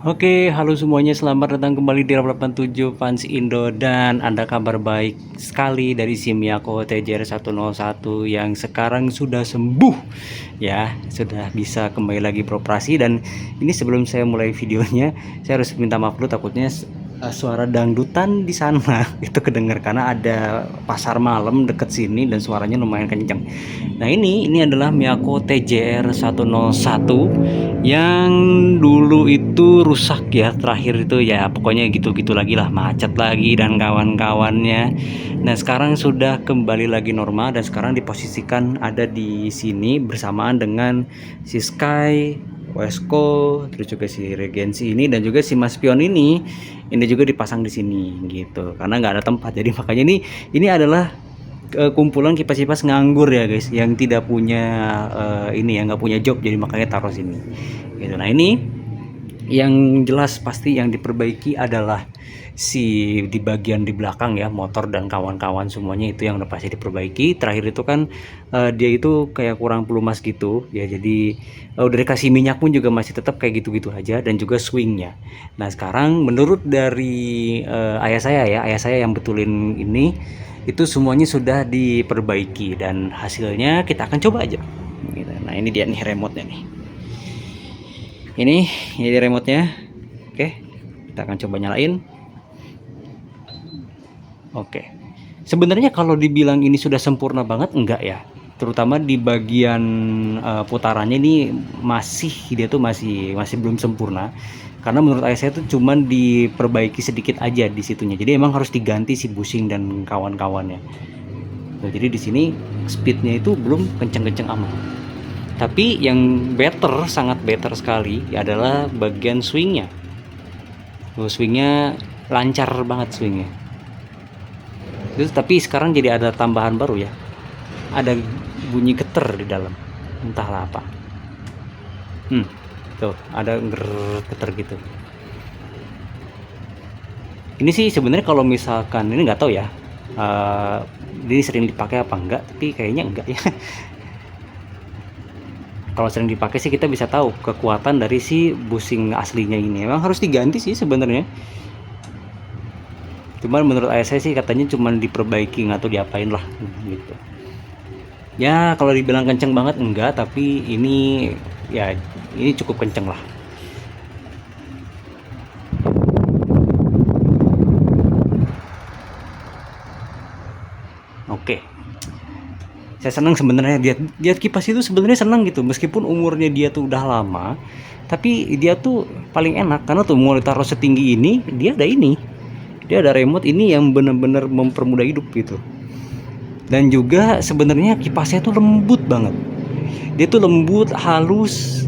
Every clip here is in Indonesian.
Oke, halo semuanya, selamat datang kembali di Rap 87 Fans Indo dan ada kabar baik sekali dari si Miyako TJR 101 yang sekarang sudah sembuh ya, sudah bisa kembali lagi beroperasi. Dan ini sebelum saya mulai videonya, saya harus minta maaf dulu, takutnya suara dangdutan di sana itu kedengar karena ada pasar malam deket sini dan suaranya lumayan kenceng. Nah, ini adalah Miyako TJR 101 yang dulu itu rusak ya, terakhir itu ya pokoknya gitu-gitu lagi lah, macet lagi dan kawan-kawannya. Nah, sekarang sudah kembali lagi normal dan sekarang diposisikan ada di sini bersamaan dengan si Sky, Wesco, terus juga si Regency ini dan juga si Mas Pion ini juga dipasang di sini gitu. Karena nggak ada tempat. Jadi makanya ini adalah kumpulan kipas-kipas nganggur ya guys, yang tidak punya ini ya, nggak punya job, jadi makanya taruh sini gitu. Nah, ini yang jelas pasti yang diperbaiki adalah si di bagian di belakang ya, motor dan kawan-kawan semuanya itu yang udah pasti diperbaiki. Terakhir itu kan dia itu kayak kurang pelumas gitu ya, jadi udah dikasih minyak pun juga masih tetap kayak gitu-gitu aja, dan juga swingnya. Nah, sekarang menurut dari ayah saya yang betulin ini, itu semuanya sudah diperbaiki dan hasilnya kita akan coba aja gitu. Nah, ini dia nih remote-nya nih. Ini remote-nya. Oke, kita akan coba nyalain. Oke, sebenarnya kalau dibilang ini sudah sempurna banget, enggak ya, terutama di bagian putarannya ini dia tuh masih belum sempurna, karena menurut ayah saya tuh cuman diperbaiki sedikit aja di situnya, jadi emang harus diganti si bushing dan kawan-kawannya. Nah, jadi di sini speednya itu belum kenceng-kenceng amat. Tapi yang better, sangat better sekali adalah bagian swingnya. Swingnya lancar banget swingnya. Terus tapi sekarang jadi ada tambahan baru ya. Ada bunyi geter di dalam. Entahlah apa. Tuh ada geter gitu. Ini sih sebenarnya kalau misalkan ini nggak tahu ya. Ini sering dipakai apa enggak? Tapi kayaknya enggak ya. Kalau sering dipakai sih kita bisa tahu kekuatan dari si bushing aslinya ini. Memang harus diganti sih sebenarnya. Cuman menurut ayah saya sih katanya cuman diperbaiki atau diapain lah gitu. Ya kalau dibilang kenceng banget enggak, tapi ini ya ini cukup kenceng lah. Oke. Saya senang sebenarnya dia kipas itu sebenarnya senang gitu, meskipun umurnya dia tuh udah lama, tapi dia tuh paling enak karena tuh mau ditaruh setinggi ini, dia ada remote ini yang benar-benar mempermudah hidup gitu. Dan juga sebenarnya kipasnya tuh lembut banget, dia tuh lembut, halus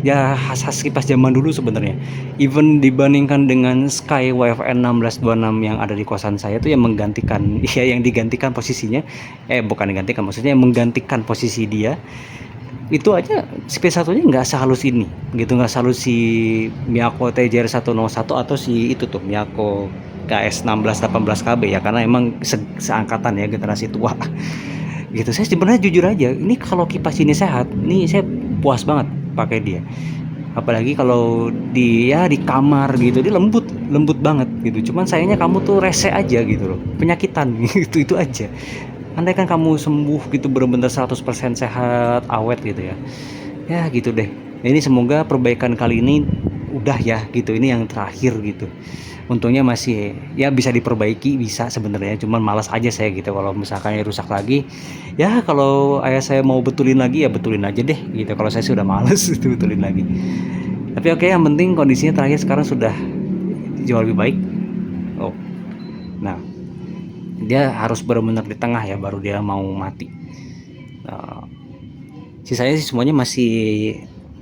ya, khas kipas zaman dulu sebenarnya. Even dibandingkan dengan Sky WFN 1626 yang ada di kosan saya tuh, yang menggantikan ya, yang digantikan posisinya, bukan digantikan, maksudnya yang menggantikan posisi dia, itu aja space satunya nggak sehalus ini gitu, nggak sehalus si Miyako TJR 101 atau si itu tuh Miyako KS 1618 KB ya, karena emang seangkatan ya, generasi tua gitu. Saya sebenarnya jujur aja, ini kalau kipas ini sehat, ini saya puas banget pakai dia. Apalagi kalau di kamar gitu, dia lembut lembut banget gitu. Cuman sayangnya kamu tuh rese aja gitu loh, penyakitan gitu, itu aja. Andai kan kamu sembuh gitu, bener-bener 100% sehat, awet gitu ya, ya gitu deh. Ini semoga perbaikan kali ini udah ya gitu, ini yang terakhir gitu. Untungnya masih ya bisa diperbaiki, bisa sebenarnya, cuman malas aja saya gitu kalau misalkan rusak lagi. Ya kalau ayah saya mau betulin lagi ya betulin aja deh gitu, kalau saya sudah males itu betulin lagi. Tapi oke, yang penting kondisinya terakhir sekarang sudah jauh lebih baik. Oh, nah, dia harus benar-benar di tengah ya baru dia mau mati. Sisanya sih semuanya masih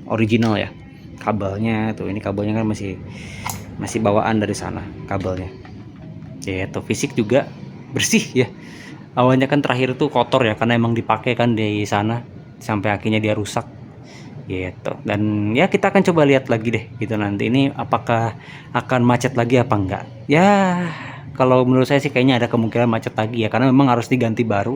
original ya, kabelnya tuh, ini kabelnya kan masih bawaan dari sana kabelnya ya. Tuh fisik juga bersih ya. Awalnya kan terakhir tuh kotor ya, karena emang dipakai kan di sana sampai akhirnya dia rusak gitu. Dan ya kita akan coba lihat lagi deh gitu nanti, ini apakah akan macet lagi apa enggak ya. kalau menurut saya sih kayaknya ada kemungkinan macet lagi ya, karena memang harus diganti baru.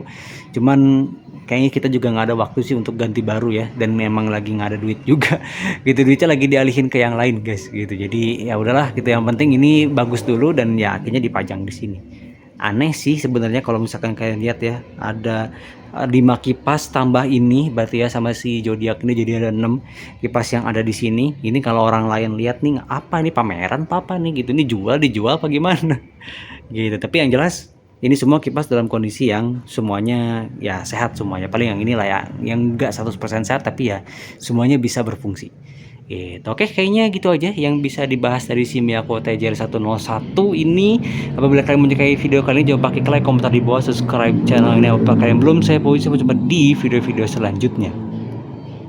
Cuman kayaknya kita juga nggak ada waktu sih untuk ganti baru ya, dan memang lagi nggak ada duit juga gitu, duitnya lagi dialihin ke yang lain guys gitu. Jadi ya udahlah gitu, yang penting ini bagus dulu dan ya akhirnya dipajang di sini. Aneh sih sebenarnya kalau misalkan kalian lihat ya, ada 5 kipas tambah ini berarti ya, sama si zodiak ini jadi ada 6 kipas yang ada di sini. Ini kalau orang lain lihat nih, apa ini pameran apa nih gitu, ini dijual apa gimana gitu. Tapi yang jelas ini semua kipas dalam kondisi yang semuanya ya sehat semuanya. Paling yang ini lah ya, yang enggak 100% sehat tapi ya semuanya bisa berfungsi gitu. Oke, kayaknya gitu aja yang bisa dibahas dari si Miyako TJR101 ini. Apabila kalian menyukai video kali ini, jangan lupa klik like, komentar di bawah, subscribe channel ini apabila kalian belum. Saya Pauzi, sampai jumpa di video-video selanjutnya.